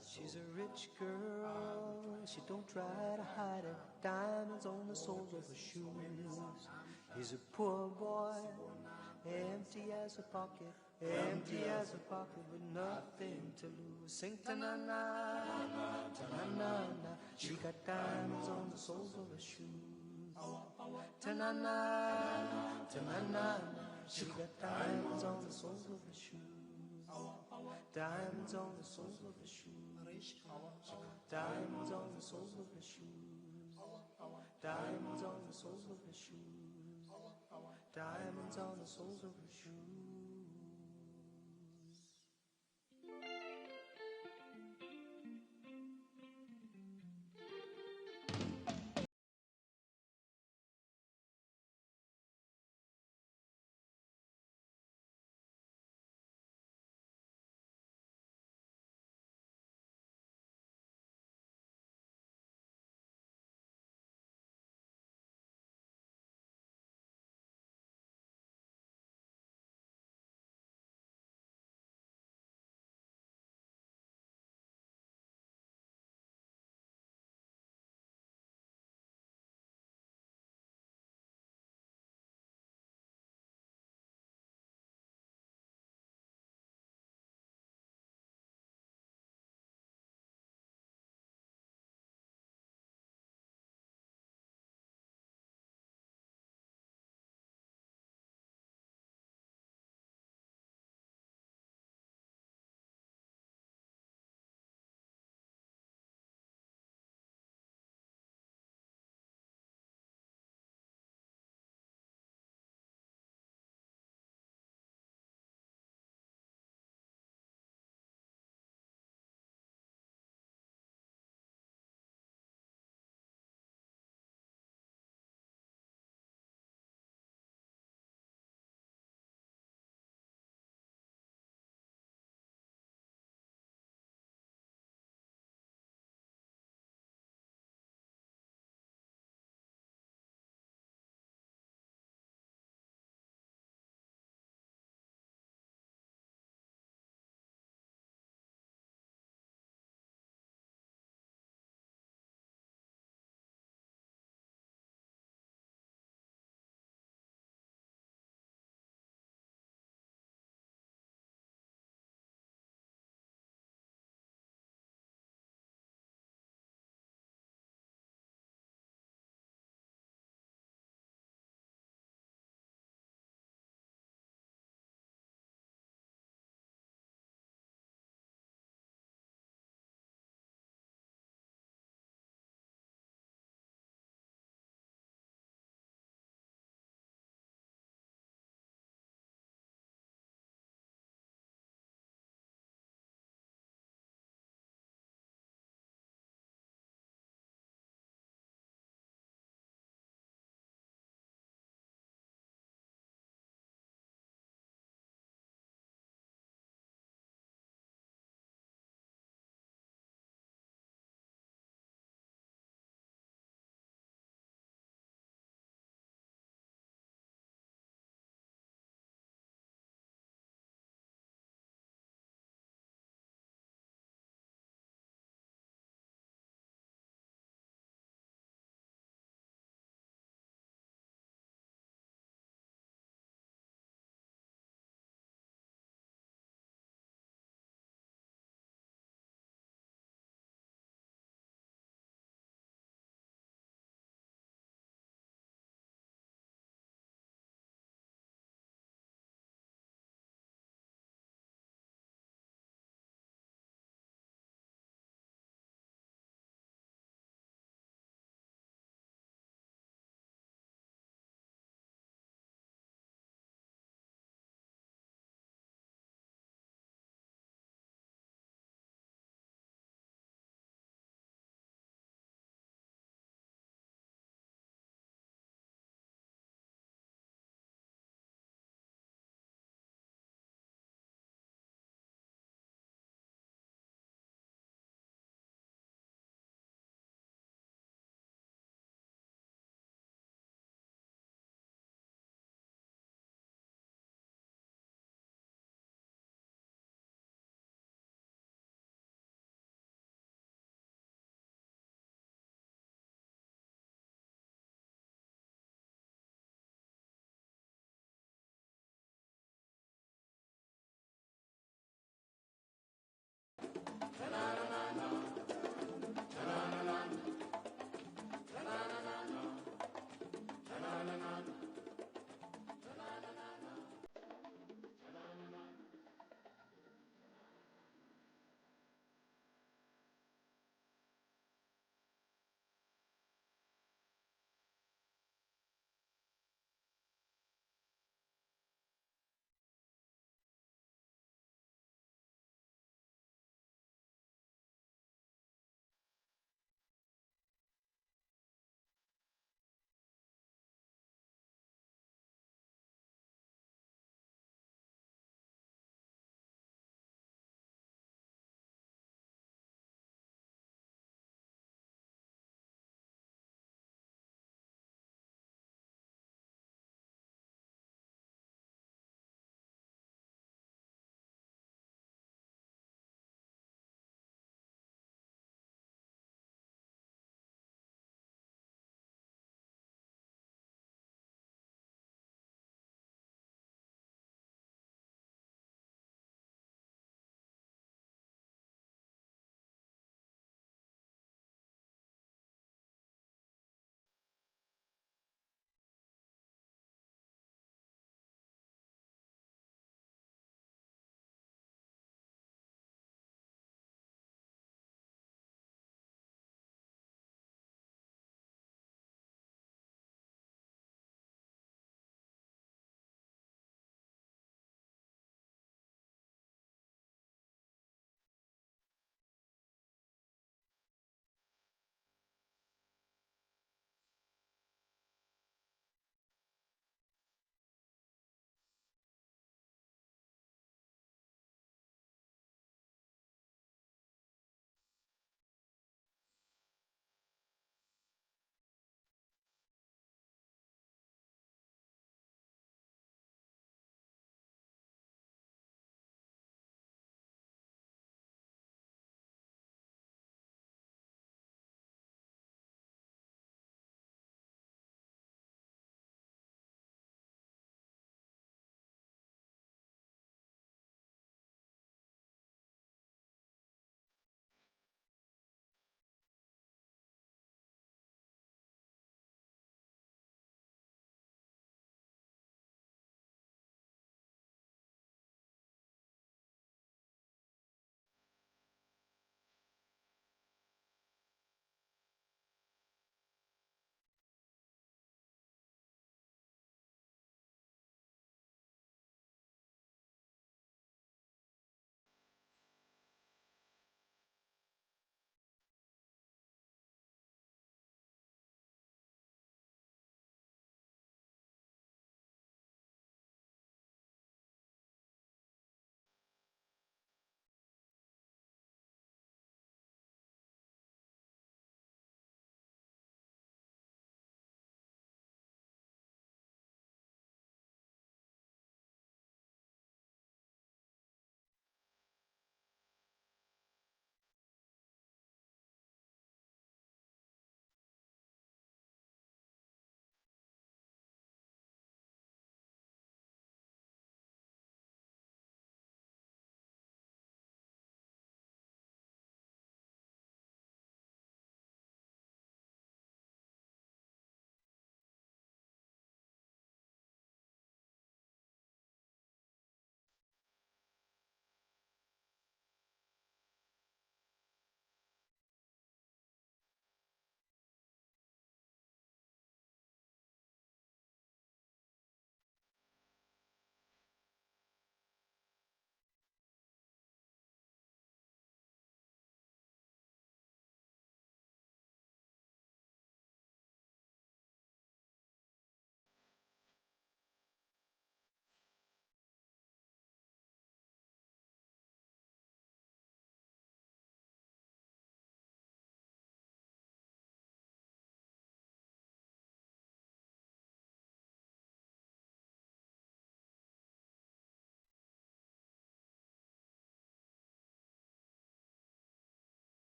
She's a rich girl, she don't try to hide it. Diamonds on the soles of her shoes. He's a poor boy, empty as a pocket, empty as a pocket with nothing to lose. Sing ta-na-na, ta-na-na-na. She got diamonds on the soles of her shoes. Ta-na-na, ta-na-na-na. She got diamonds on the soles of her shoes. Diamonds on the soles of her shoes. Diamonds on the soles of her shoes. Diamonds on the soles of her shoes. Diamonds on the soles of her shoes.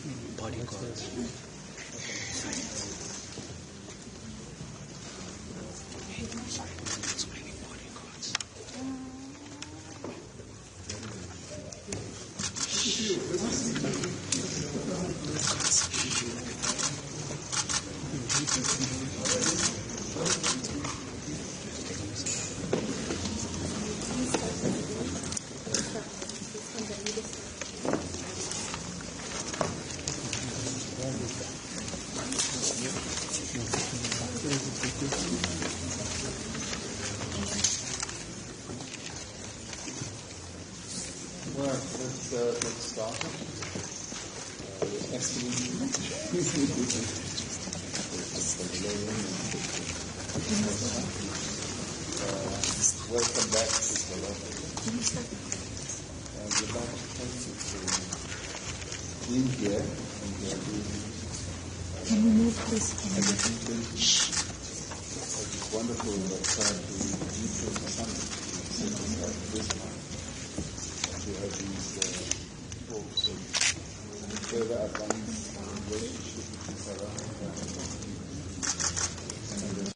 Bodyguards. Welcome back to South Africa. And we'd like to thank you for being here and Can we move this? It's wonderful that G20 summit set aside this time to have these talks and further advance the relationship between South Africa and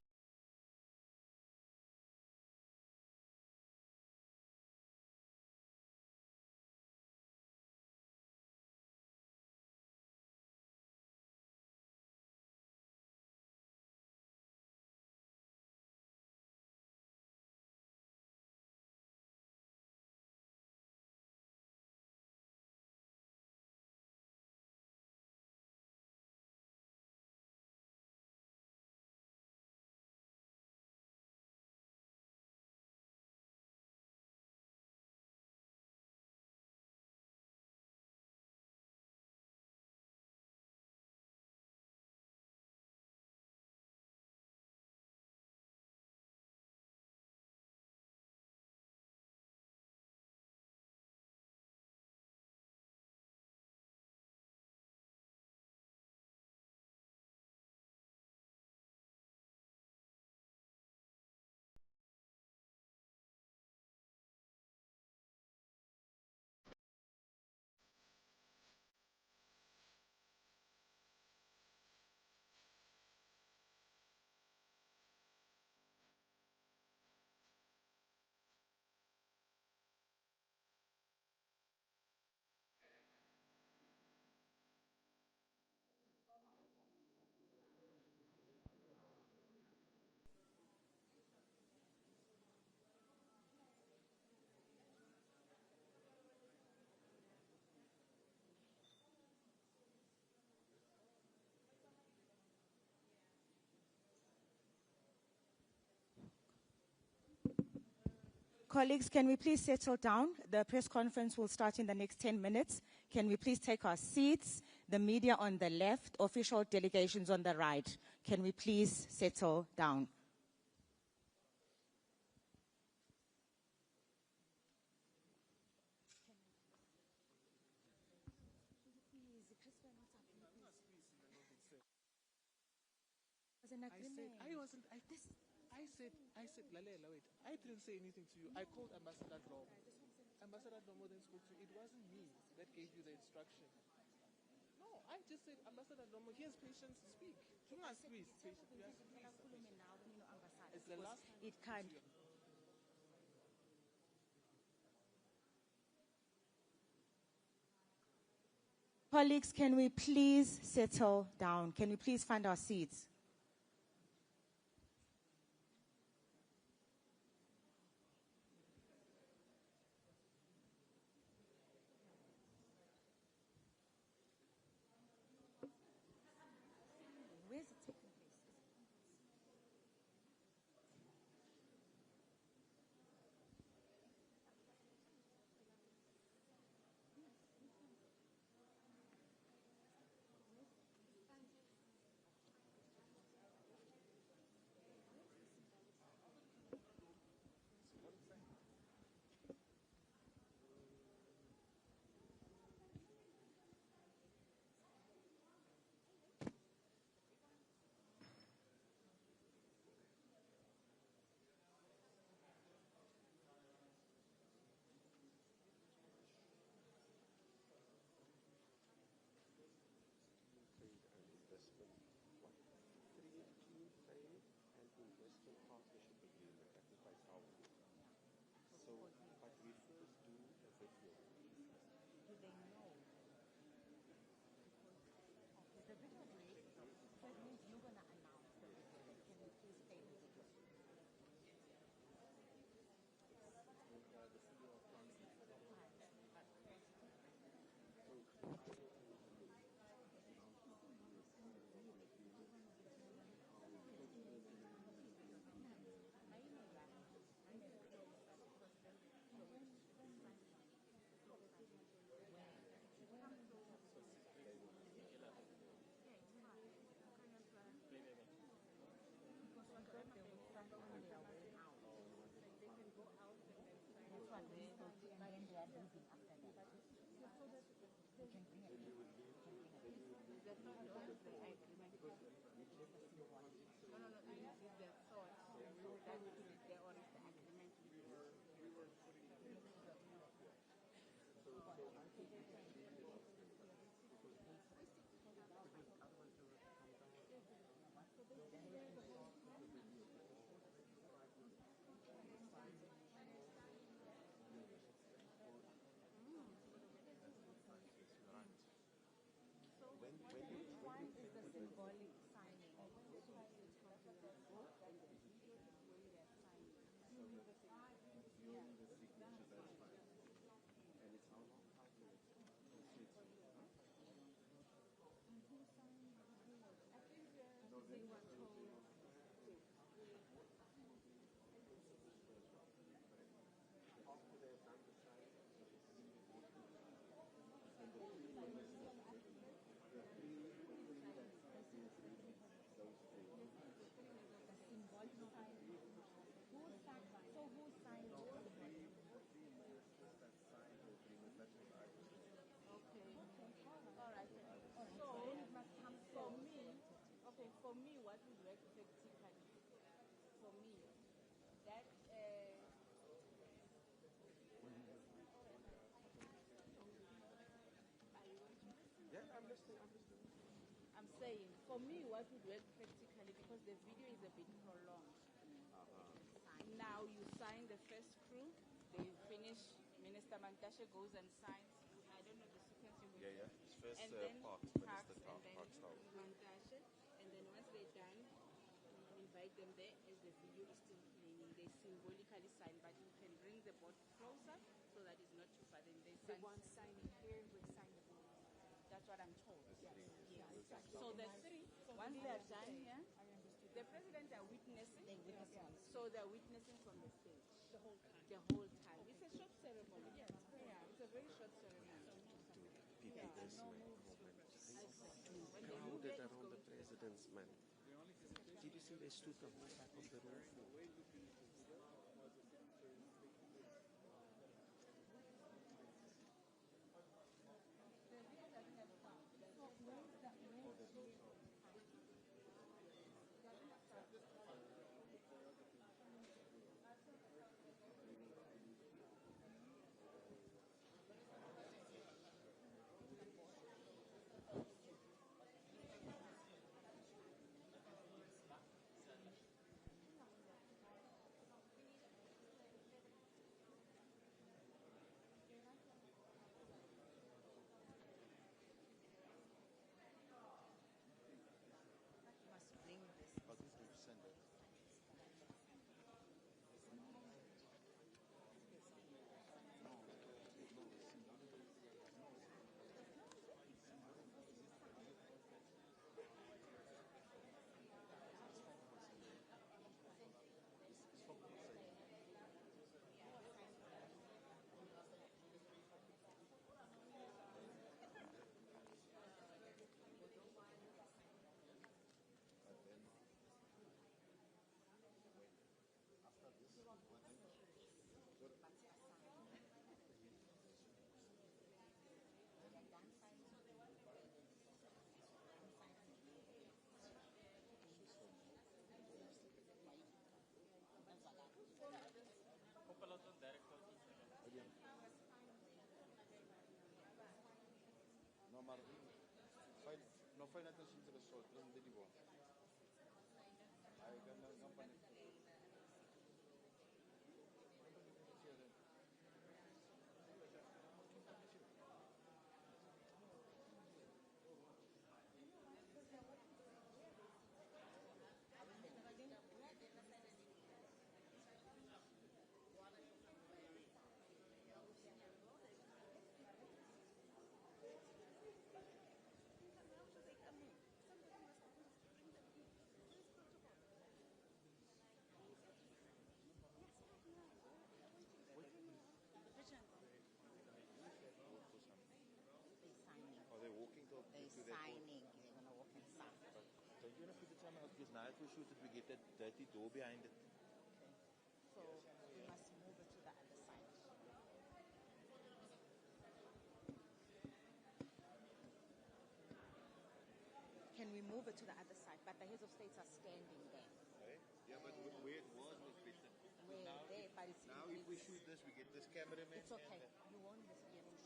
Colleagues, can we please settle down? The press conference will start in the next 10 minutes. Can we please take our seats? The media on the left, official delegations on the right. Can we please settle down? I said, Lalela, wait. I didn't say anything to you. I called Ambassador Dlomo. Ambassador Dlomo then spoke to you. It wasn't me that gave you the instruction. No, I just said, Ambassador Dlomo, here's patience to speak. You must please. It's the last time. It can't. Colleagues, can we please settle down? Can we please find our seats? Do they know? Okay, the video break, so it means you're going to announce the video. Can you please play the video? Which one is the symbolic signing? For me, what would work practically, for me, that Yeah, I'm listening. I'm saying, for me, what would work practically, because the video is a bit prolonged. Now you sign the first crew, they finish, Minister Mantashe goes and signs. I don't know the sequence you will. Yeah. It's first and then Parks, Parks, Minister and then Parks Town. Mantashe, and then once they're done, we invite them there as the video is still playing. They symbolically sign, but you can bring the board closer so that it's not too far. Then they sign. The one signing here would sign the board. That's what I'm told. Yes. So the three, once they are done here, the president are witnessing. So they're witnessing from the stage. The whole time. The whole time. It's a short ceremony. Yes, Yeah, it's a very short ceremony. People this moment. Crowded around the president's man. Did you see they stood the whole back of the room for? No, maar non fai un'attenzione sulle soldi, non di buono. one out because now if we shoot it, we get that dirty door behind it. So we must move it to the other side. Can we move it to the other side? But the heads of states are standing there. Right? Yeah, but where it was better. We're Now, there, but now if we shoot this, we get this cameraman. It's okay. You won't miss the shoot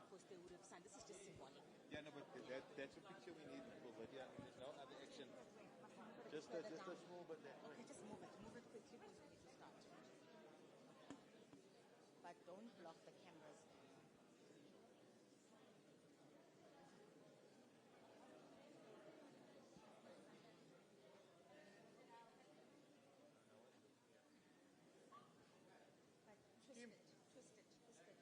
because they would have signed. This is just symbolic. Yeah, no, but that's a picture we need for video. There's no other action. Just a small bit that way. Okay, just move it. Move it quickly because we need to start. But don't block the cameras. But twist it. Twist it. Twist it.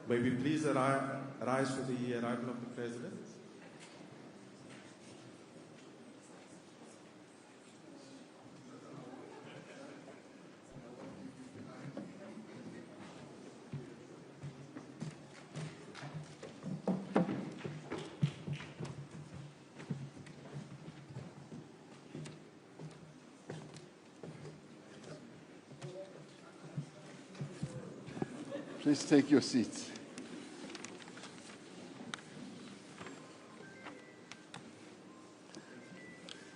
May we please rise for the arrival of the President? Please take your seats.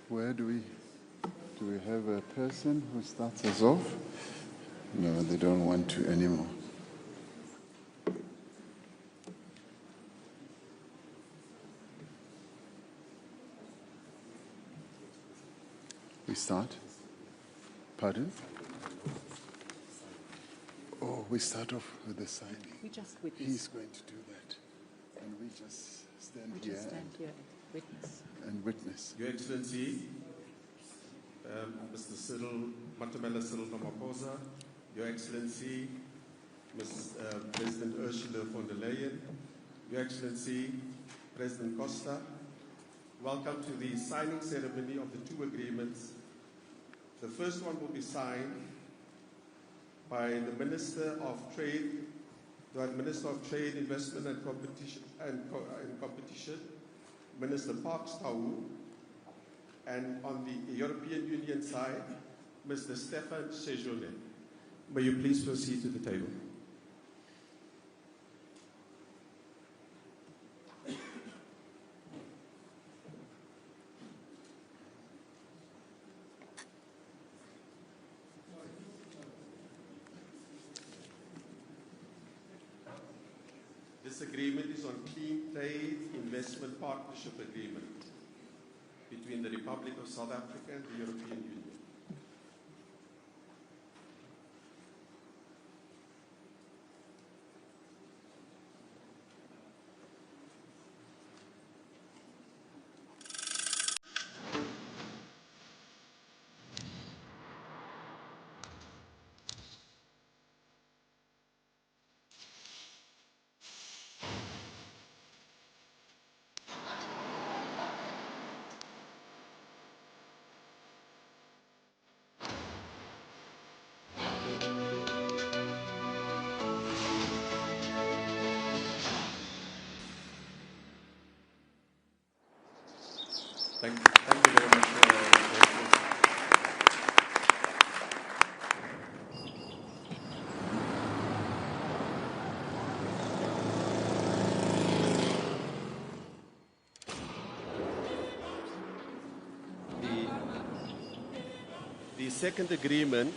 Where do we have a person who starts us off? No, they don't want to anymore. We start? Pardon? Oh, we start off with the signing. We just witness. He's going to do that. And we just stand here. And witness. And witness. Your Excellency, Mr. Cyril Ramaphosa, Your Excellency, President Ursula von der Leyen, Your Excellency, President Costa, welcome to the signing ceremony of the two agreements. The first one will be signed by the Minister of Trade, Investment and Competition, Minister Parks Tau, and on the European Union side, Mr. Stefan Sejourné. May you please proceed to the table. This agreement is on Clean Trade Investment Partnership Agreement between the Republic of South Africa and the European Union. Thank you very much. The second agreement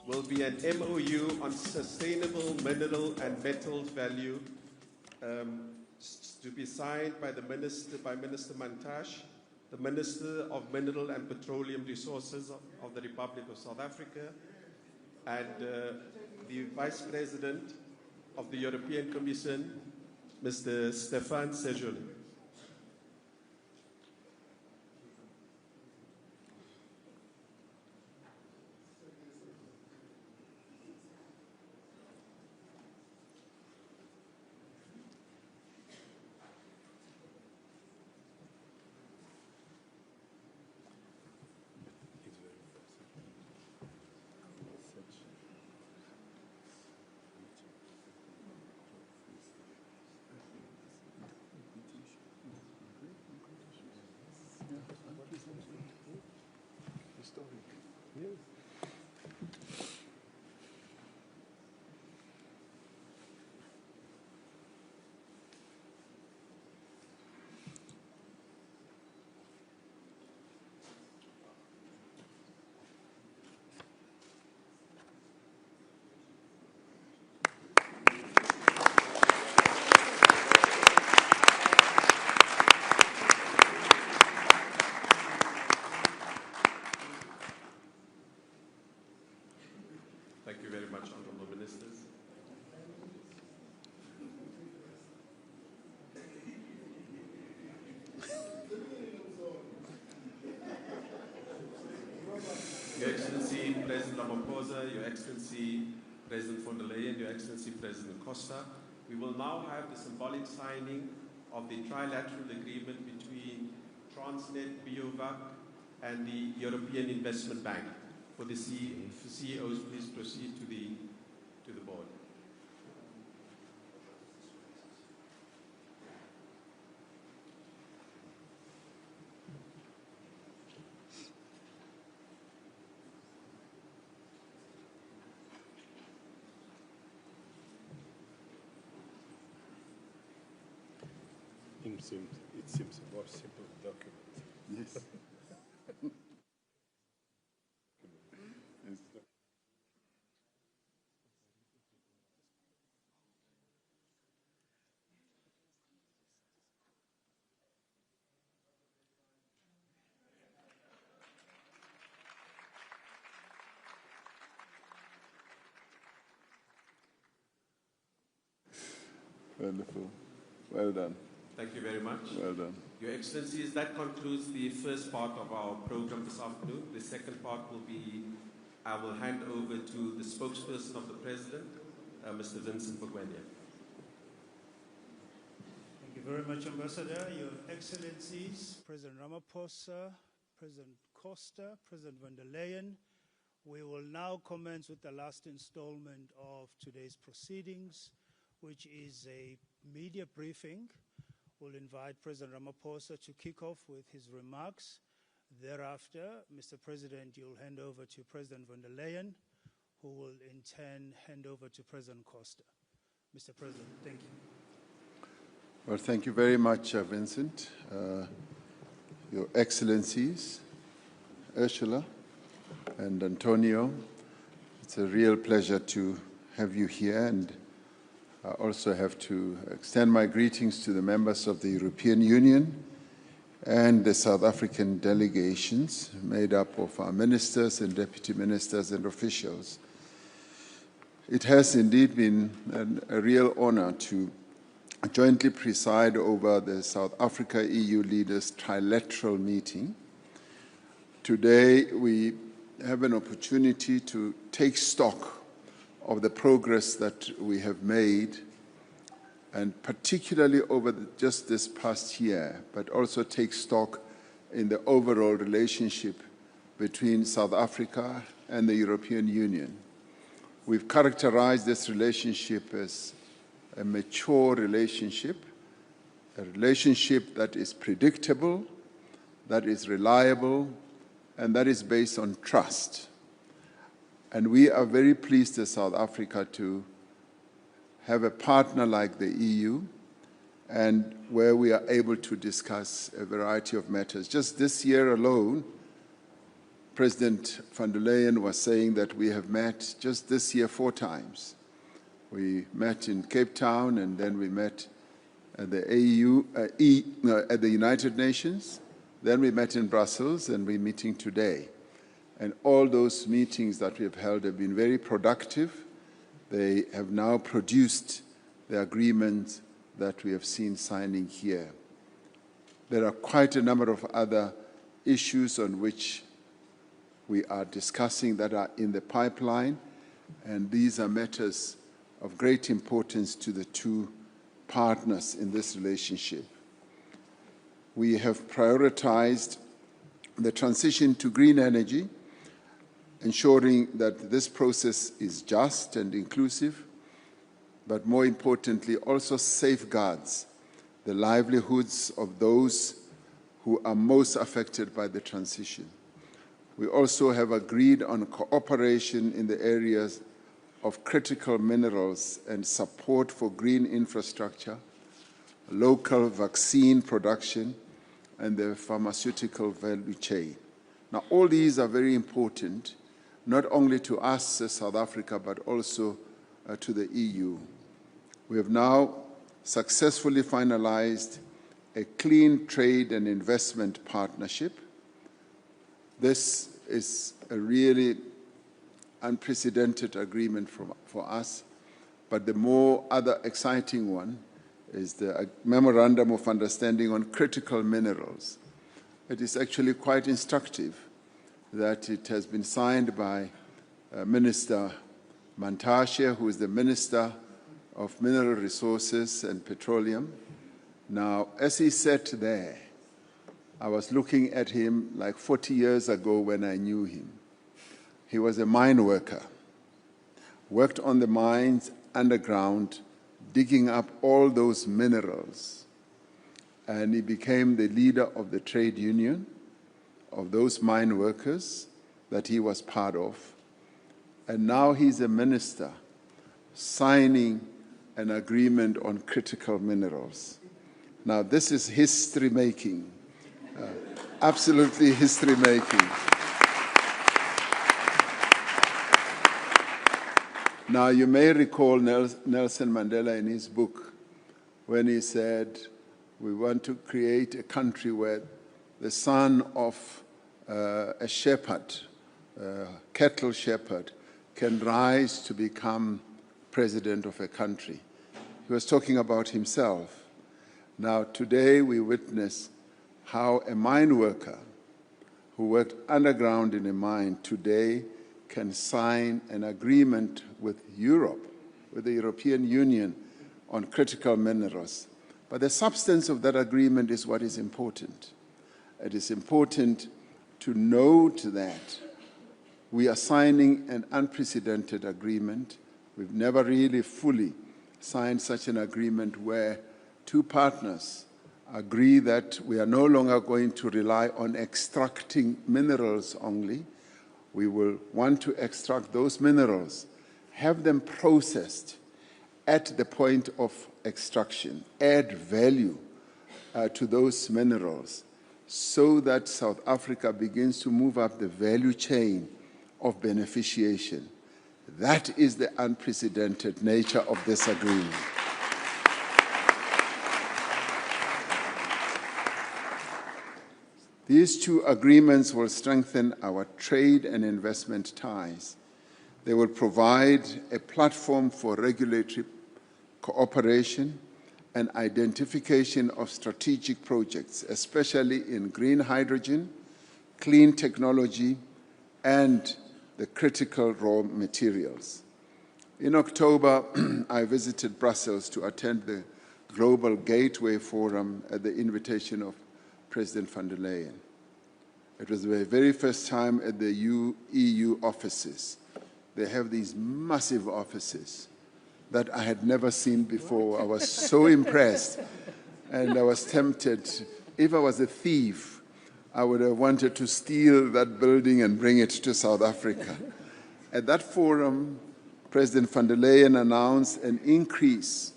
will be an MOU on sustainable mineral and metals value to be signed by Minister Mantashe, the Minister of Mineral and Petroleum Resources of the Republic of South Africa, and the Vice President of the European Commission, Mr. Stefan Sejourné. Thank you very much, Honourable Ministers. Your Excellency, President Ramaphosa, Your Excellency, President von der Leyen, Your Excellency, President Costa, We will now have the symbolic signing of the trilateral agreement between Transnet, BioVac, and the European Investment Bank. For the CEOs, please proceed to the board. It seems a more simple document. Yes. Wonderful. Well done. Thank you very much. Well done. Your Excellencies, that concludes the first part of our program this afternoon. The second part will be, I will hand over to the spokesperson of the President, Mr. Vincent Bogwenia. Thank you very much, Ambassador. Your Excellencies, President Ramaphosa, President Costa, President van der Leyen, we will now commence with the last installment of today's proceedings, which is a media briefing. We'll invite President Ramaphosa to kick off with his remarks. Thereafter, Mr. President, you'll hand over to President van der Leyen, who will in turn hand over to President Costa. Mr. President, thank you. Well, thank you very much, Vincent. Your Excellencies, Ursula and Antonio, it's a real pleasure to have you here, and I also have to extend my greetings to the members of the European Union and the South African delegations made up of our ministers and deputy ministers and officials. It has indeed been a real honor to jointly preside over the South Africa-EU leaders' trilateral meeting. Today, we have an opportunity to take stock of the progress that we have made, and particularly over just this past year, but also take stock in the overall relationship between South Africa and the European Union. We've characterized this relationship as a mature relationship, a relationship that is predictable, that is reliable, and that is based on trust. And we are very pleased as South Africa to have a partner like the EU, and where we are able to discuss a variety of matters. Just this year alone, President van der Leyen was saying that we have met just this year 4 times. We met in Cape Town, and then we met at the at the United Nations. Then we met in Brussels, and we're meeting today. And all those meetings that we have held have been very productive. They have now produced the agreement that we have seen signing here. There are quite a number of other issues on which we are discussing that are in the pipeline, and these are matters of great importance to the two partners in this relationship. We have prioritized the transition to green energy, ensuring that this process is just and inclusive, but more importantly, also safeguards the livelihoods of those who are most affected by the transition. We also have agreed on cooperation in the areas of critical minerals and support for green infrastructure, local vaccine production, and the pharmaceutical value chain. Now, all these are very important, not only to us as South Africa, but also to the EU. We have now successfully finalized a clean trade and investment partnership. This is a really unprecedented agreement for us, but the more other exciting one is the Memorandum of Understanding on Critical Minerals. It is actually quite instructive that it has been signed by Minister Mantashe, who is the Minister of Mineral Resources and Petroleum. Now, as he sat there, I was looking at him like 40 years ago when I knew him. He was a mine worker, worked on the mines underground, digging up all those minerals. And he became the leader of the trade union of those mine workers that he was part of. And now he's a minister signing an agreement on critical minerals. Now, this is history-making, absolutely history-making. Now, you may recall Nelson Mandela in his book when he said, we want to create a country where the son of a shepherd, cattle shepherd, can rise to become president of a country. He was talking about himself. Now, today we witness how a mine worker who worked underground in a mine today can sign an agreement with Europe, with the European Union, on critical minerals. But the substance of that agreement is what is important. It is important to note that we are signing an unprecedented agreement. We've never really fully signed such an agreement where two partners agree that we are no longer going to rely on extracting minerals only. We will want to extract those minerals, have them processed at the point of extraction, add value to those minerals so that South Africa begins to move up the value chain of beneficiation. That is the unprecedented nature of this agreement. These two agreements will strengthen our trade and investment ties. They will provide a platform for regulatory cooperation and identification of strategic projects, especially in green hydrogen, clean technology, and the critical raw materials. In October, I visited Brussels to attend the Global Gateway Forum at the invitation of President von der Leyen. It was my very first time at the EU offices. They have these massive offices that I had never seen before. I was so impressed, and I was tempted. If I was a thief, I would have wanted to steal that building and bring it to South Africa. At that forum, President von der Leyen announced an increase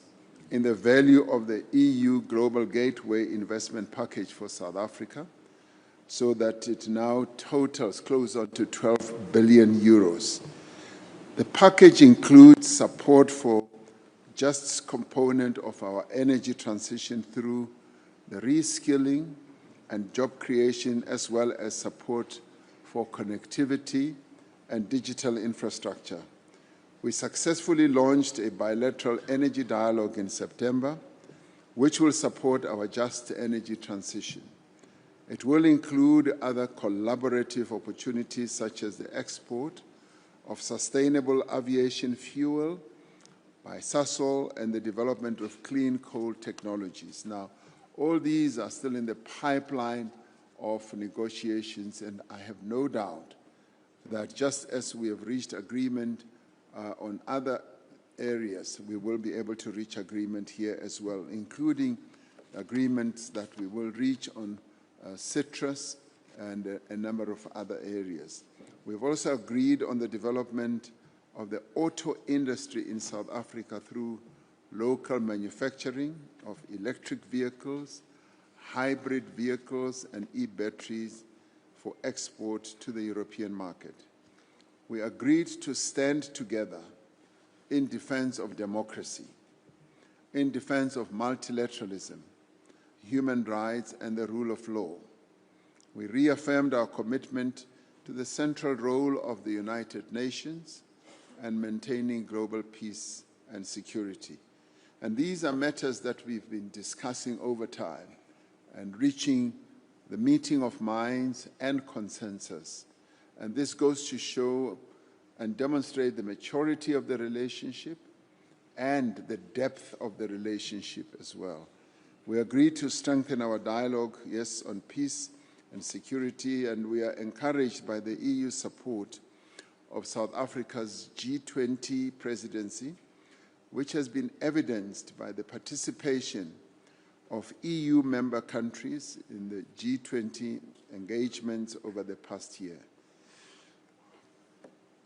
in the value of the EU Global Gateway investment package for South Africa, so that it now totals closer to 12 billion euros. The package includes support for just component of our energy transition through the reskilling and job creation, as well as support for connectivity and digital infrastructure. We successfully launched a bilateral energy dialogue in September, which will support our just energy transition. It will include other collaborative opportunities, such as the export of sustainable aviation fuel by Sasol and the development of clean coal technologies. Now, all these are still in the pipeline of negotiations, and I have no doubt that just as we have reached agreement on other areas, we will be able to reach agreement here as well, including agreements that we will reach on citrus and a number of other areas. We've also agreed on the development of the auto industry in South Africa through local manufacturing of electric vehicles, hybrid vehicles, and e-batteries for export to the European market. We agreed to stand together in defense of democracy, in defense of multilateralism, human rights, and the rule of law. We reaffirmed our commitment to the central role of the United Nations and maintaining global peace and security. And these are matters that we've been discussing over time and reaching the meeting of minds and consensus. And this goes to show and demonstrate the maturity of the relationship and the depth of the relationship as well. We agreed to strengthen our dialogue, yes, on peace and security, and we are encouraged by the EU support of South Africa's G20 presidency, which has been evidenced by the participation of EU member countries in the G20 engagements over the past year.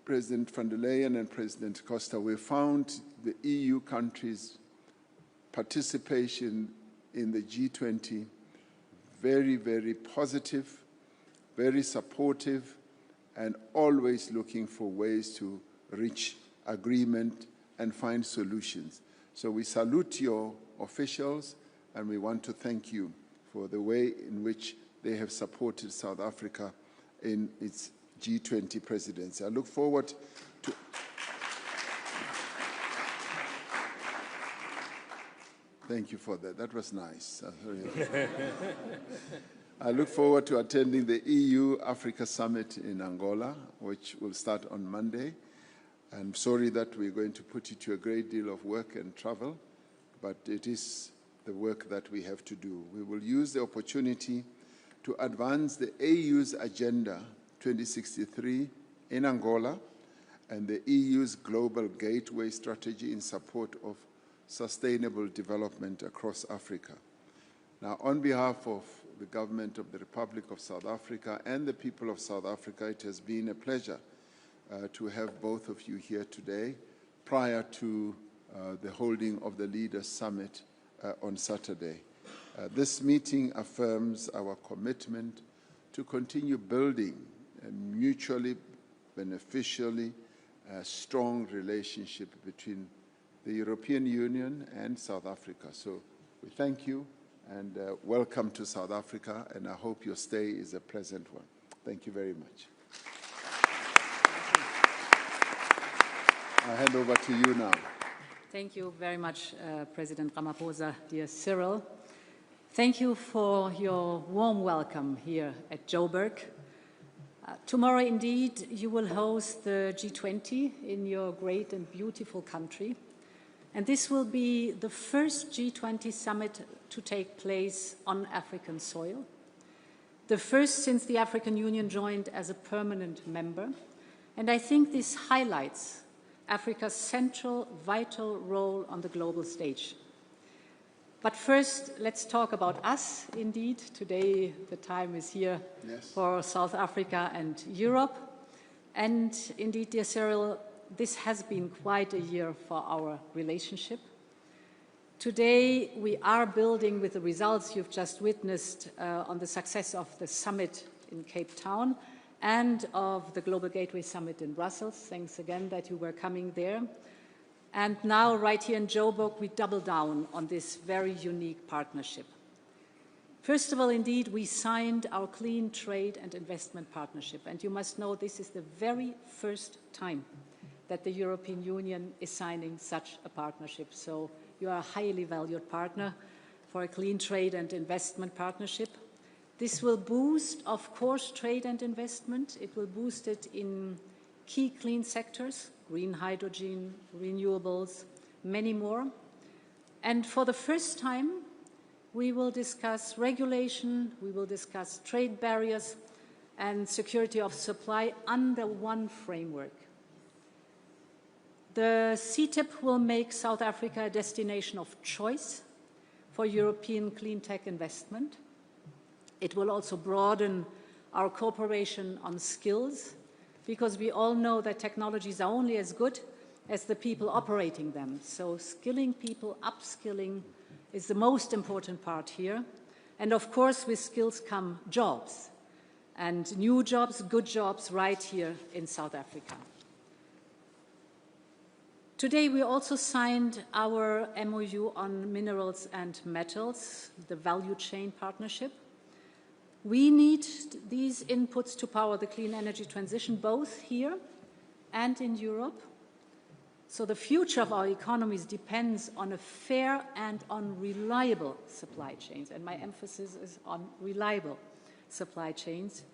President von der Leyen and President Costa, we found the EU countries' participation in the G20 very, very positive, very supportive, and always looking for ways to reach agreement and find solutions. So we salute your officials, and we want to thank you for the way in which they have supported South Africa in its G20 presidency. I look forward to... Thank you for that. That was nice. I look forward to attending the EU-Africa Summit in Angola, which will start on Monday. I'm sorry that we're going to put you to a great deal of work and travel, but it is the work that we have to do. We will use the opportunity to advance the AU's Agenda 2063 in Angola and the EU's Global Gateway Strategy in support of sustainable development across Africa. Now, on behalf of the government of the Republic of South Africa and the people of South Africa, it has been a pleasure to have both of you here today prior to the holding of the Leaders' Summit on Saturday. This meeting affirms our commitment to continue building a mutually beneficially strong relationship between the European Union and South Africa. So we thank you and welcome to South Africa, and I hope your stay is a pleasant one. Thank you very much. I hand over to you now. Thank you very much, President Ramaphosa, dear Cyril. Thank you for your warm welcome here at Joburg. Tomorrow, indeed, you will host the G20 in your great and beautiful country. And this will be the first G20 summit to take place on African soil, the first since the African Union joined as a permanent member. And I think this highlights Africa's central, vital role on the global stage. But first, let's talk about us, indeed. Today, the time is here for South Africa and Europe. And indeed, dear Cyril, this has been quite a year for our relationship. Today, we are building with the results you've just witnessed on the success of the summit in Cape Town and of the Global Gateway Summit in Brussels. Thanks again that you were coming there. And now, right here in Joburg, we double down on this very unique partnership. First of all, indeed, we signed our Clean Trade and Investment Partnership. And you must know this is the very first time that the European Union is signing such a partnership. So you are a highly valued partner for a Clean Trade and Investment Partnership. This will boost, of course, trade and investment. It will boost it in key clean sectors, green hydrogen, renewables, many more. And for the first time, we will discuss regulation, we will discuss trade barriers and security of supply under one framework. The CTIP will make South Africa a destination of choice for European clean tech investment. It will also broaden our cooperation on skills, because we all know that technologies are only as good as the people operating them. So skilling people, upskilling is the most important part here. And of course, with skills come jobs, and new jobs, good jobs, right here in South Africa. Today, we also signed our MOU on minerals and metals, the value chain partnership. We need these inputs to power the clean energy transition, both here and in Europe. So the future of our economies depends on a fair and on reliable supply chains, and my emphasis is on reliable supply chains.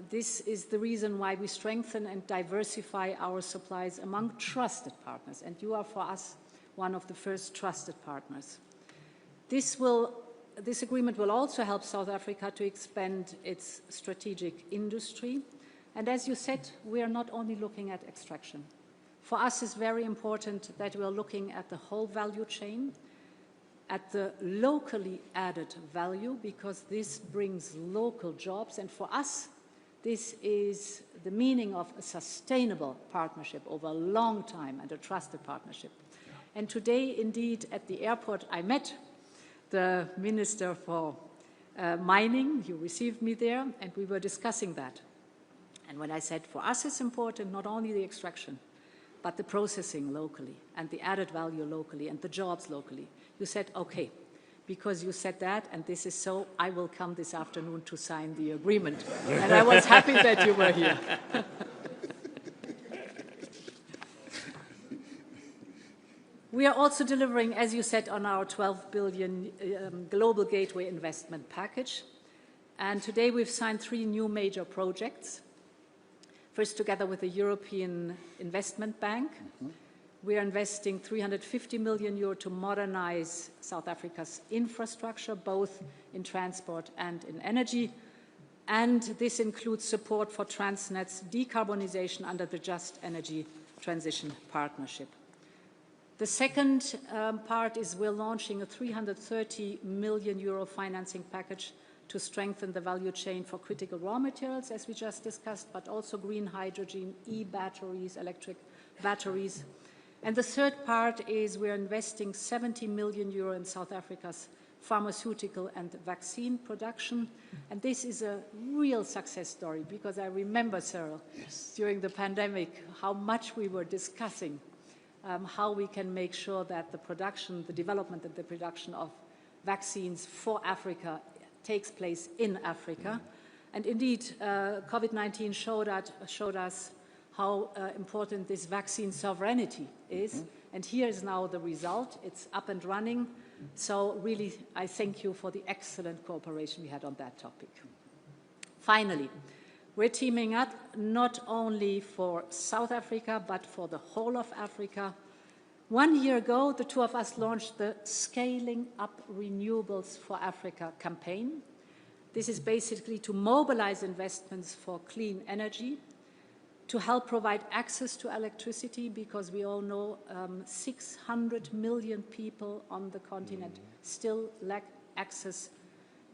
This is the reason why we strengthen and diversify our supplies among trusted partners, and you are, for us, one of the first trusted partners. This agreement will also help South Africa to expand its strategic industry. And as you said, we are not only looking at extraction. For us, it's very important that we are looking at the whole value chain, at the locally added value, because this brings local jobs. And for us, this is the meaning of a sustainable partnership over a long time and a trusted partnership. And today, indeed, at the airport, I met the Minister for Mining. You received me there, and we were discussing that. And when I said, for us it's important not only the extraction, but the processing locally, and the added value locally, and the jobs locally, you said, okay, because you said that, and this is so, I will come this afternoon to sign the agreement. And I was happy that you were here. We are also delivering, as you said, on our 12 billion Global Gateway Investment Package. And today we've signed 3 new major projects. First, together with the European Investment Bank, we are investing 350 million euro to modernize South Africa's infrastructure, both in transport and in energy. And this includes support for Transnet's decarbonization under the Just Energy Transition Partnership. The second part is we're launching a 330 million euro financing package to strengthen the value chain for critical raw materials, as we just discussed, but also green hydrogen, e-batteries, electric batteries. And the third part is we're investing 70 million euro in South Africa's pharmaceutical and vaccine production. And this is a real success story, because I remember, Cyril, during the pandemic, how much we were discussing how we can make sure that the production, the development and the production of vaccines for Africa takes place in Africa. And indeed, COVID-19 showed us how important this vaccine sovereignty is. And here is now the result. It's up and running. So really, I thank you for the excellent cooperation we had on that topic. Finally, we're teaming up not only for South Africa, but for the whole of Africa. 1 year ago, the two of us launched the Scaling Up Renewables for Africa campaign. This is basically to mobilize investments for clean energy, to help provide access to electricity, because we all know 600 million people on the continent still lack access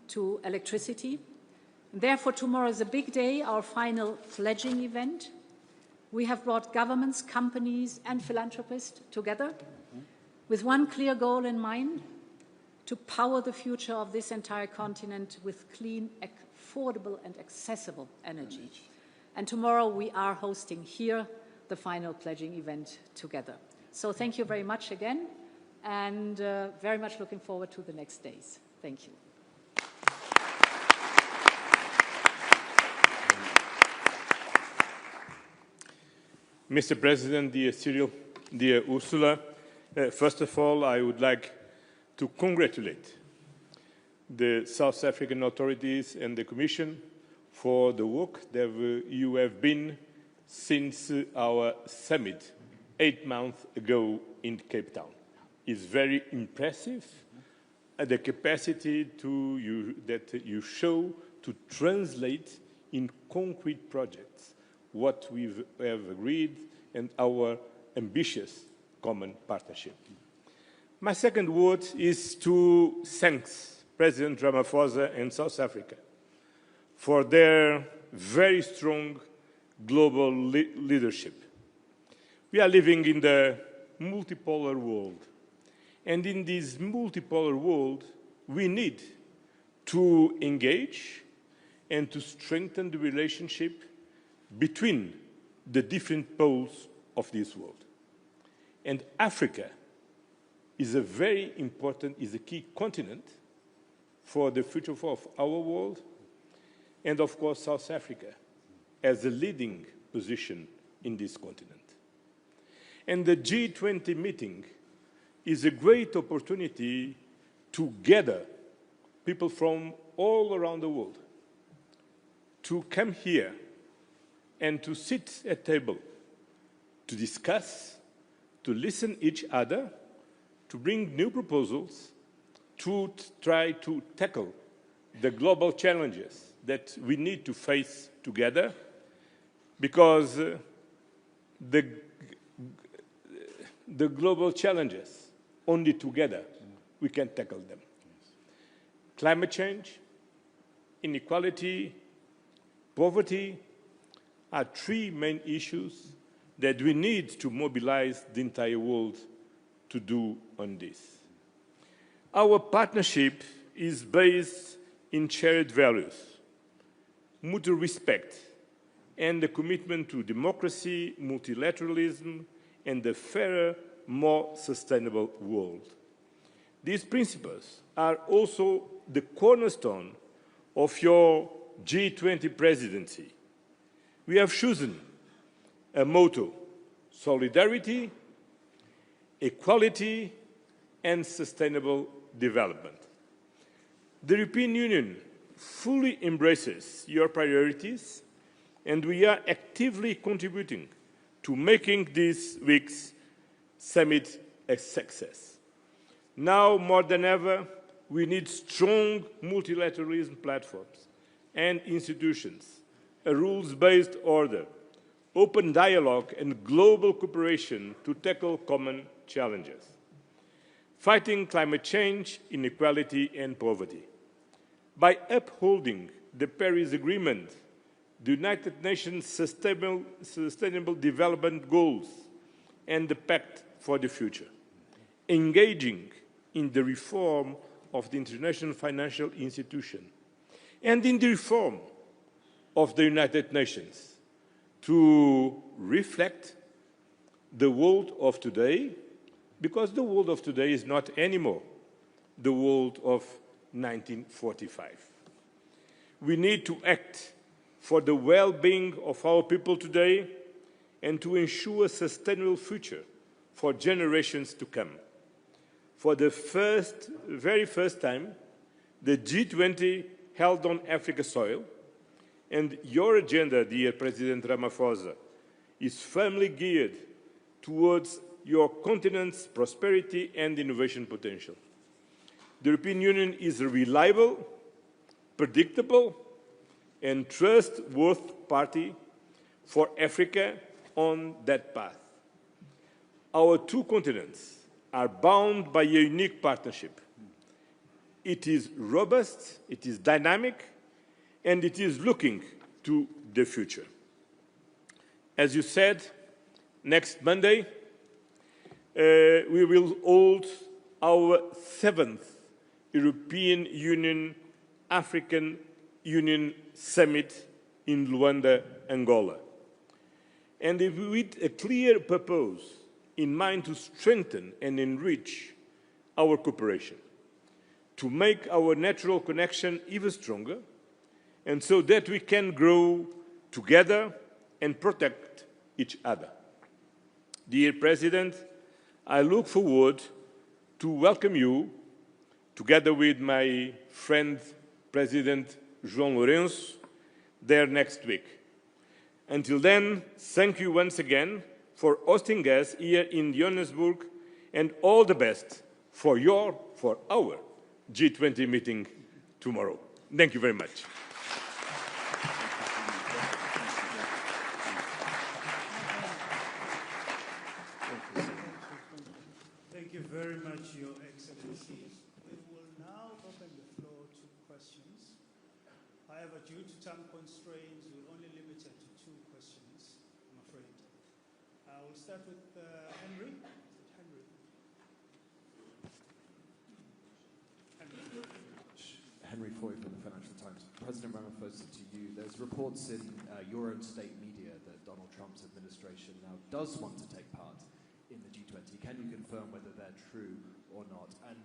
to electricity. Therefore, tomorrow is a big day, our final pledging event. We have brought governments, companies, and philanthropists together with one clear goal in mind: to power the future of this entire continent with clean, affordable, and accessible energy. And tomorrow we are hosting here the final pledging event together. So thank you very much again, and very much looking forward to the next days. Thank you. Mr. President, dear Cyril, dear Ursula, first of all, I would like to congratulate the South African authorities and the Commission for the work that you have been since our summit 8 months ago in Cape Town. It's very impressive, the capacity that you show to translate in concrete projects what we have agreed and our ambitious common partnership. My second word is to thank President Ramaphosa and South Africa for their very strong global leadership. We are living in the multipolar world, and in this multipolar world, we need to engage and to strengthen the relationship between the different poles of this world. And Africa is a very important, is a key continent for the future of our world, and of course South Africa has a leading position in this continent. And the G20 meeting is a great opportunity to gather people from all around the world to come here and to sit at table, to discuss, to listen each other, to bring new proposals, to try to tackle the global challenges that we need to face together, because the global challenges, only together we can tackle them. Climate change, inequality, poverty are three main issues that we need to mobilize the entire world to do on this. Our partnership is based in shared values, mutual respect, and the commitment to democracy, multilateralism, and a fairer, more sustainable world. These principles are also the cornerstone of your G20 presidency. We have chosen a motto: solidarity, equality, and sustainable development. The European Union fully embraces your priorities, and we are actively contributing to making this week's summit a success. Now more than ever, we need strong multilateralism platforms and institutions, a rules-based order, open dialogue and global cooperation to tackle common challenges. Fighting climate change, inequality and poverty. By upholding the Paris Agreement, the United Nations Sustainable Development Goals and the Pact for the Future. Engaging in the reform of the international financial institution and in the reform of the United Nations to reflect the world of today, because the world of today is not anymore the world of 1945. We need to act for the well-being of our people today and to ensure a sustainable future for generations to come. For the very first time, the G20 held on Africa soil, and your agenda, dear President Ramaphosa, is firmly geared towards your continent's prosperity and innovation potential. The European Union is a reliable, predictable, and trustworthy party for Africa on that path. Our two continents are bound by a unique partnership. It is robust, it is dynamic, and it is looking to the future. As you said, next Monday, we will hold our 7th European Union-African Union Summit in Luanda, Angola. And with a clear purpose in mind to strengthen and enrich our cooperation, to make our natural connection even stronger, and so that we can grow together and protect each other. Dear President, I look forward to welcome you, together with my friend President João Lourenço, there next week. Until then, thank you once again for hosting us here in Johannesburg, and all the best for our G20 meeting tomorrow. Thank you very much. Thank you very much, Your Excellencies. We will now open the floor to questions. However, due to time constraints, we're only limited to 2 questions, I'm afraid. I will start with Henry. Henry Foy from the Financial Times. President Ramaphosa, to you, there's reports in your own state media that Donald Trump's administration now does want to take part in the G20. Can you confirm whether they're true or not? And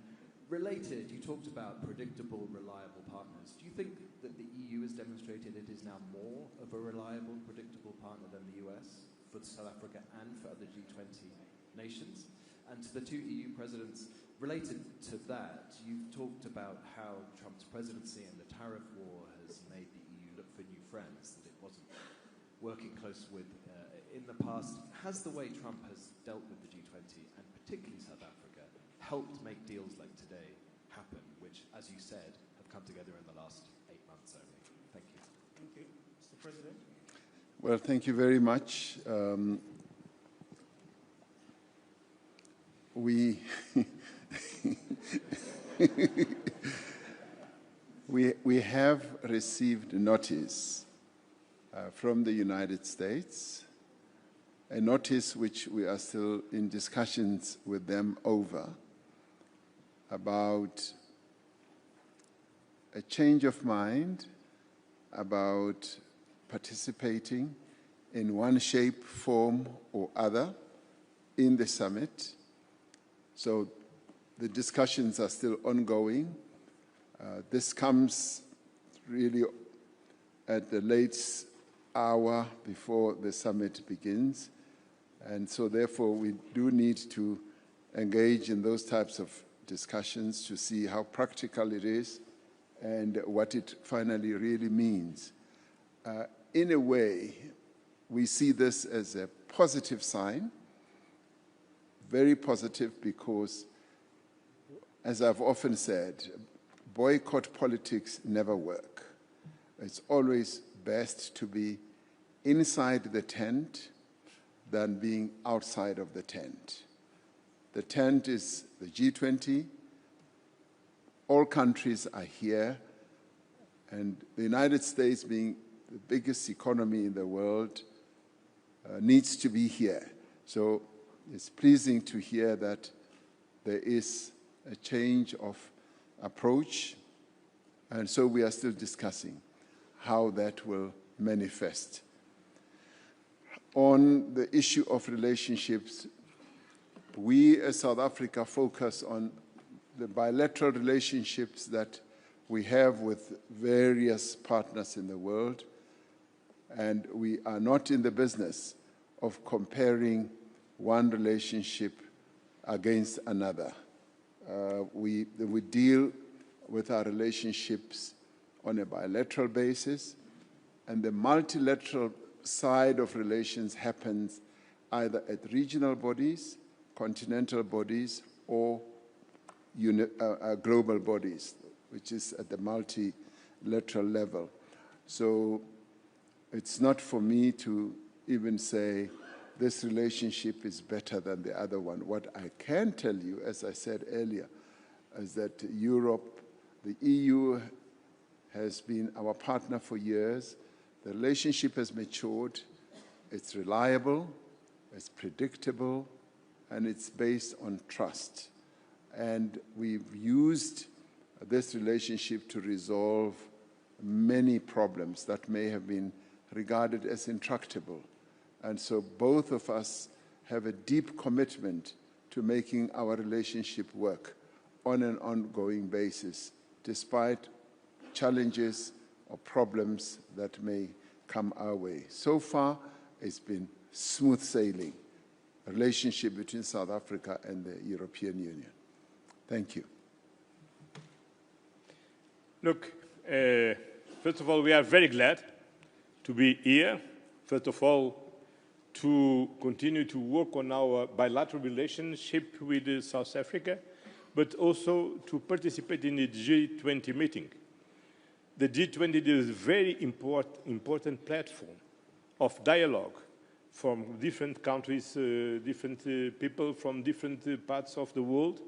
related, you talked about predictable, reliable partners. Do you think that the EU has demonstrated it is now more of a reliable, predictable partner than the US for South Africa and for other G20 nations? And to the 2 EU presidents, related to that, you've talked about how Trump's presidency and the tariff war has made the EU look for new friends, that it wasn't working close with in the past. Has the way Trump has dealt with the G20, and particularly South Africa, helped make deals like today happen, which, as you said, have come together in the last 8 months only? Thank you. Thank you. Mr. President. Well, thank you very much. We have received notice from the United States, a notice which we are still in discussions with them over, about a change of mind about participating in one shape, form, or other in the summit. So the discussions are still ongoing. This comes really at the late hour before the summit begins. And so therefore we do need to engage in those types of discussions to see how practical it is and what it finally really means. In a way, we see this as a positive sign, very positive, because, as I've often said, boycott politics never work. It's always best to be inside the tent than being outside of the tent. The tent is the G20. All countries are here, and the United States, being the biggest economy in the world, needs to be here. So it's pleasing to hear that there is a change of approach, and so we are still discussing how that will manifest. On the issue of relationships, we as South Africa focus on the bilateral relationships that we have with various partners in the world, and we are not in the business of comparing one relationship against another. We deal with our relationships on a bilateral basis, and the multilateral side of relations happens either at regional bodies, continental bodies, or global bodies, which is at the multilateral level. So it's not for me to even say this relationship is better than the other one. What I can tell you, as I said earlier, is that Europe, the EU, has been our partner for years. The relationship has matured. It's reliable, it's predictable, and it's based on trust. And we've used this relationship to resolve many problems that may have been regarded as intractable. And so both of us have a deep commitment to making our relationship work on an ongoing basis, despite challenges or problems that may come our way. So far, it's been smooth sailing, a relationship between South Africa and the European Union. Thank you. Look, first of all, we are very glad to be here. First of all, to continue to work on our bilateral relationship with South Africa, but also to participate in the G20 meeting. The G20 is a very important platform of dialogue from different countries, different people from different parts of the world.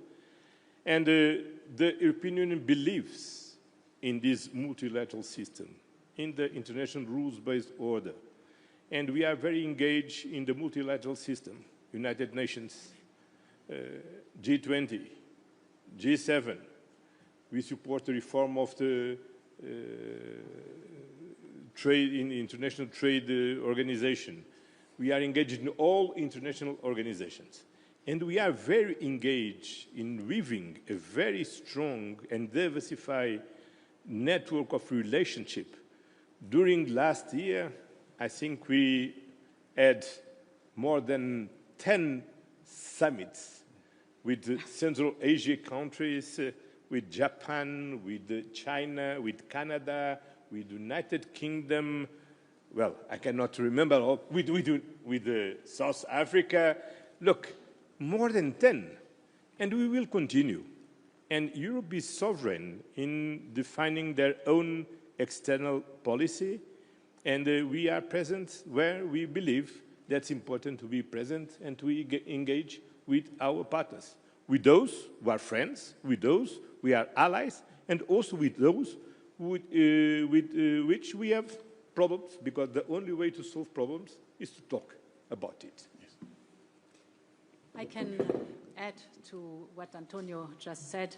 And the European Union believes in this multilateral system, in the international rules-based order. And we are very engaged in the multilateral system, United Nations, G20, G7. We support the reform of the International Trade Organization. We are engaged in all international organizations. And we are very engaged in weaving a very strong and diversified network of relationship. During last year, I think we had more than 10 summits with Central Asia countries, with Japan, with China, with Canada, with the United Kingdom, well, I cannot remember all, with South Africa. Look, more than 10, and we will continue. And Europe is sovereign in defining their own external policy, and we are present where we believe that's important to be present and to engage with our partners, with those who are friends, with those who are allies, and also with those with which we have problems, because the only way to solve problems is to talk about it. Yes. I can add to what Antonio just said.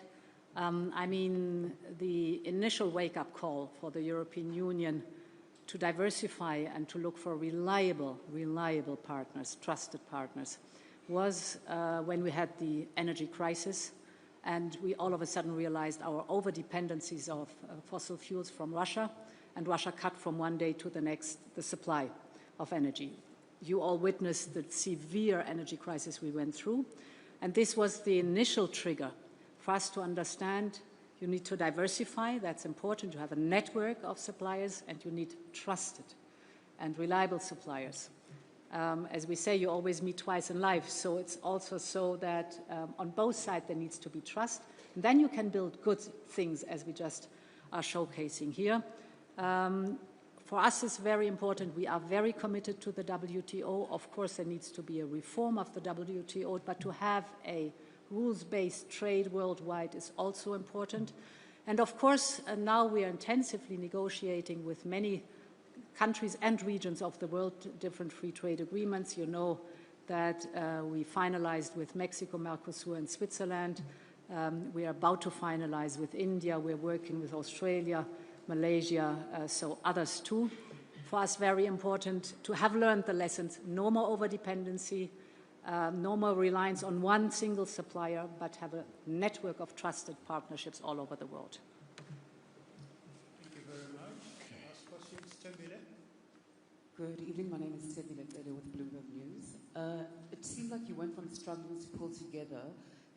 I mean, the initial wake-up call for the European Union to diversify and to look for reliable partners, trusted partners, was when we had the energy crisis, and we all of a sudden realized our over-dependencies of fossil fuels from Russia, and Russia cut from one day to the next the supply of energy. You all witnessed the severe energy crisis we went through, and this was the initial trigger for us to understand you need to diversify, that's important, you have a network of suppliers, and you need trusted and reliable suppliers. As we say, you always meet twice in life, so it's also so that on both sides there needs to be trust, and then you can build good things, as we just are showcasing here. For us, it's very important. We are very committed to the WTO. Of course, there needs to be a reform of the WTO, but to have a rules-based trade worldwide is also important. And of course, now we are intensively negotiating with many countries and regions of the world different free trade agreements. You know that we finalized with Mexico, Mercosur, and Switzerland. We are about to finalize with India. We're working with Australia, Malaysia, so others too. For us, very important to have learned the lessons. No more over-dependency, no more reliance on one single supplier, but have a network of trusted partnerships all over the world. Thank you very much. Last question, Tembile. Good evening. My name is Tembile with Bloomberg News. It seems like you went from struggling to pull together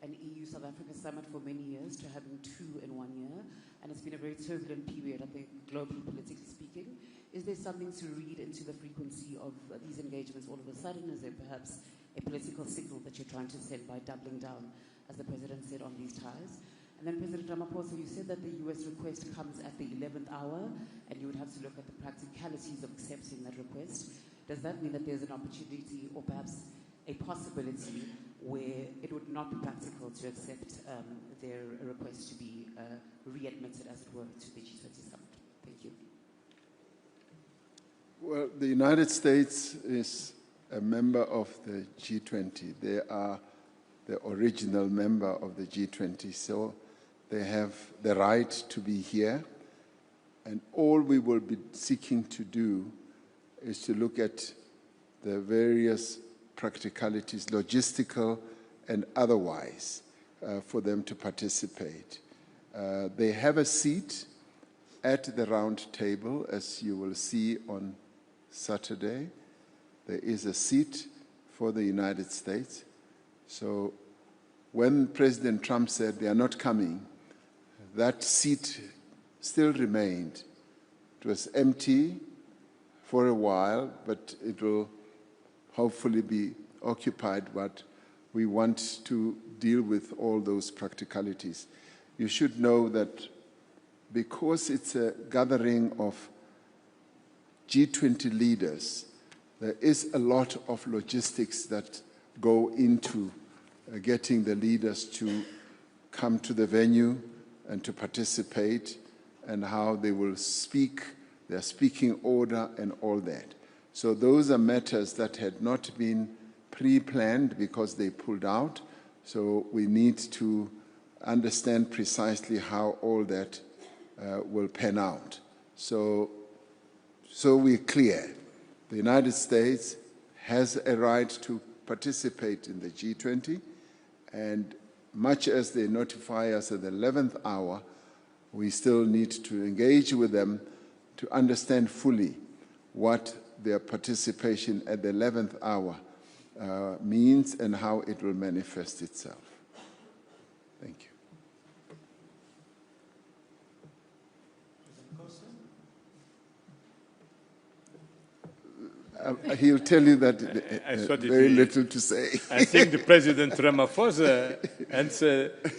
an EU-South Africa summit for many years to having two in 1 year, and it's been a very turbulent period, I think, globally, politically speaking. Is there something to read into the frequency of these engagements all of a sudden? Is there perhaps a political signal that you're trying to send by doubling down, as the President said, on these ties? And then President Ramaphosa, you said that the US request comes at the 11th hour, and you would have to look at the practicalities of accepting that request. Does that mean that there's an opportunity or perhaps a possibility where it would not be practical to accept their request to be readmitted, as it were, to the G20 summit? Thank you. Well, the United States is a member of the G20. They are the original member of the G20, so they have the right to be here. And all we will be seeking to do is to look at the various practicalities, logistical and otherwise, for them to participate. They have a seat at the round table, as you will see on Saturday. There is a seat for the United States. So when President Trump said they are not coming, that seat still remained. It was empty for a while, but it will hopefully be occupied, but we want to deal with all those practicalities. You should know that because it's a gathering of G20 leaders, there is a lot of logistics that go into getting the leaders to come to the venue and to participate, and how they will speak, their speaking order and all that. So those are matters that had not been pre-planned because they pulled out. So we need to understand precisely how all that will pan out. So we're clear. The United States has a right to participate in the G20, and much as they notify us at the 11th hour, we still need to engage with them to understand fully what their participation at the 11th hour means and how it will manifest itself. Thank you. He'll tell you that very little to say. I think the President Ramaphosa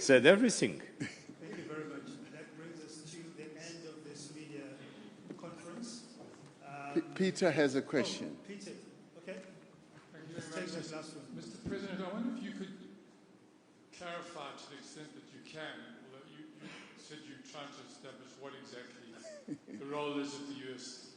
said everything. Thank you very much. That brings us to the end of this media conference. Peter has a question. Oh, Peter, okay. Let's take that last one. Mr. President, I wonder if you could clarify to the extent that you can, although you said you're trying to establish what exactly the role is of the US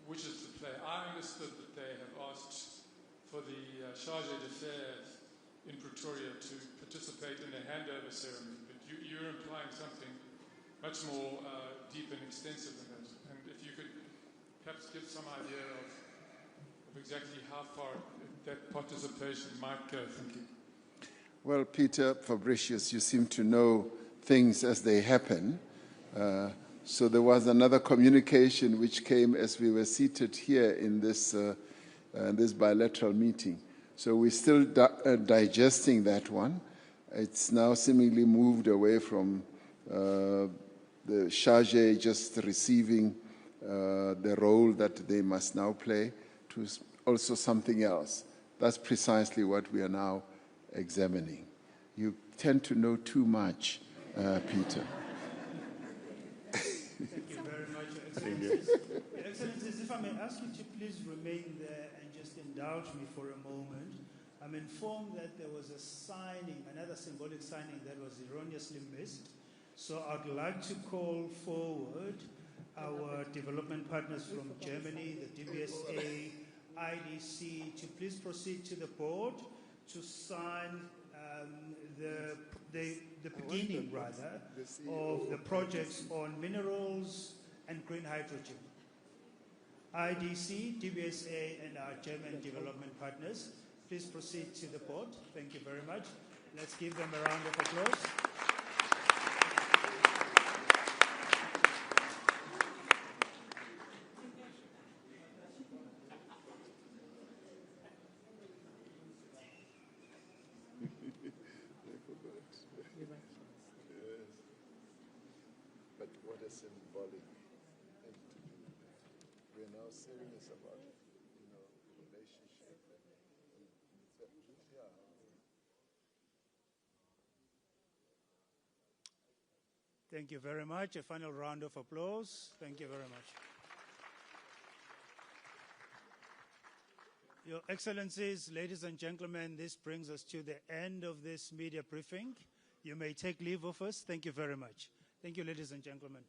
wishes to play. I understood that they have asked for the Charge d'Affaires in Pretoria to participate in a handover ceremony, but you're implying something much more deep and extensive than that. And if you could perhaps give some idea of exactly how far that participation might go. Thank you. Well, Peter, Fabricius, you seem to know things as they happen. So there was another communication which came as we were seated here in this bilateral meeting. So we're still digesting that one. It's now seemingly moved away from the charge just receiving the role that they must now play to also something else. That's precisely what we are now examining. You tend to know too much, Peter. Thank you very much, Your Excellencies. Your Excellencies, if I may ask you to please remain there and just indulge me for a moment. I'm informed that there was a signing, another symbolic signing that was erroneously missed. So I'd like to call forward our development partners from Germany, the DBSA, IDC, to please proceed to the board to sign the beginning, rather, of the projects on minerals and green hydrogen. IDC, DBSA, and our German development partners, please proceed to the board. Thank you very much. Let's give them a round of applause. But what a symbolic thing to do. We're now serious about, the relationship. Thank you very much. A final round of applause. Thank you very much. Your Excellencies, ladies and gentlemen, this brings us to the end of this media briefing. You may take leave of us. Thank you very much. Thank you, ladies and gentlemen.